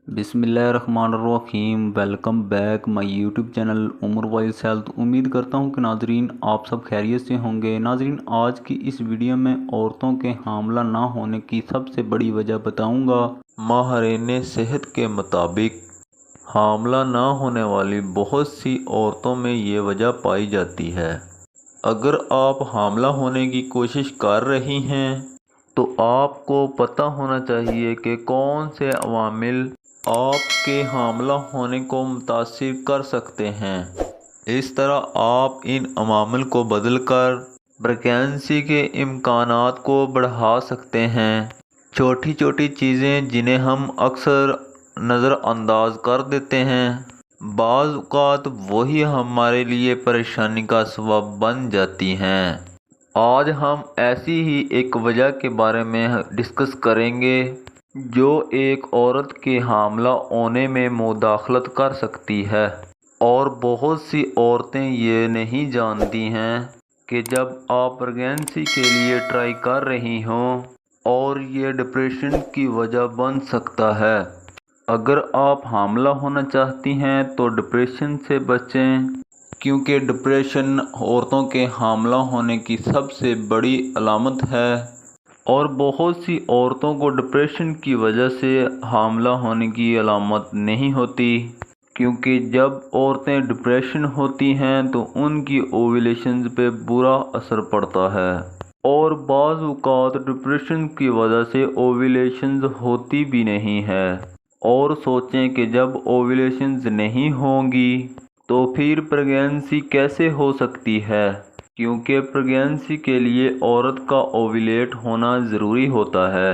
बिस्मिल्लाहिर्रहमानिर्रहीम। Welcome back my YouTube channel Umar wise health. उम्मीद करता हूं कि नाजरीन आप सब खैरियत से होंगे। नाजरीन, आज की इस वीडियो में औरतों के हामला ना होने की सबसे बड़ी वजह बताऊंगा। माहिरीन सेहत के मुताबिक हामला ना होने वाली बहुत सी औरतों में ये वजह पाई जाती है। अगर आप हामला होने की कोशिश कर रही हैं तो आपको पता होना चाहिए कि कौन से अवामिल आपके हामला होने को मुतासिर कर सकते हैं। इस तरह आप इन अवामिल को बदलकर प्रेगनेंसी के इम्कानात को बढ़ा सकते हैं। छोटी छोटी चीज़ें जिन्हें हम अक्सर नज़रअंदाज कर देते हैं, बाज़ औक़ात वही हमारे लिए परेशानी का सबब बन जाती हैं। आज हम ऐसी ही एक वजह के बारे में डिस्कस करेंगे जो एक औरत के हामला होने में मुदाखलत कर सकती है। और बहुत सी औरतें ये नहीं जानती हैं कि जब आप प्रेगनेंसी के लिए ट्राई कर रही हों और ये डिप्रेशन की वजह बन सकता है। अगर आप हामला होना चाहती हैं तो डिप्रेशन से बचें, क्योंकि डिप्रेशन औरतों के हामला होने की सबसे बड़ी अलामत है। और बहुत सी औरतों को डिप्रेशन की वजह से हामला होने की अलामत नहीं होती, क्योंकि जब औरतें डिप्रेशन होती हैं तो उनकी ओव्यूलेशंस पे बुरा असर पड़ता है। और बाज़ औक़ात डिप्रेशन की वजह से ओव्यूलेशंस होती भी नहीं है। और सोचें कि जब ओव्यूलेशंस नहीं होंगी तो फिर प्रेगनेंसी कैसे हो सकती है, क्योंकि प्रेगनेंसी के लिए औरत का ओव्यूलेट होना ज़रूरी होता है।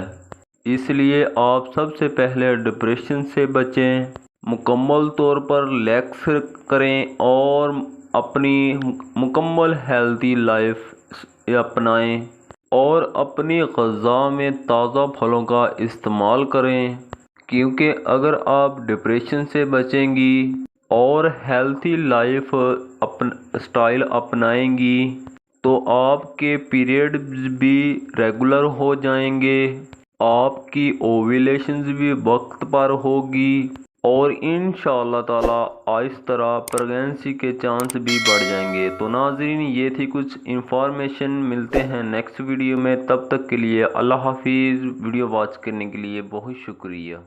इसलिए आप सबसे पहले डिप्रेशन से बचें, मुकम्मल तौर पर रिलैक्स करें और अपनी मुकम्मल हेल्थी लाइफ अपनाएं। और अपनी ग़िज़ा में ताज़ा फलों का इस्तेमाल करें, क्योंकि अगर आप डिप्रेशन से बचेंगी और हेल्थी लाइफ स्टाइल अपनाएंगी तो आपके पीरियड्स भी रेगुलर हो जाएंगे, आपकी ओव्यूलेशंस भी वक्त पर होगी और इंशाअल्लाह ताला आहिस्ता प्रेगनेंसी के चांस भी बढ़ जाएंगे। तो नाज़रीन, ये थी कुछ इंफॉर्मेशन। मिलते हैं नेक्स्ट वीडियो में, तब तक के लिए अल्लाह हाफिज़। वीडियो वॉच करने के लिए बहुत शुक्रिया।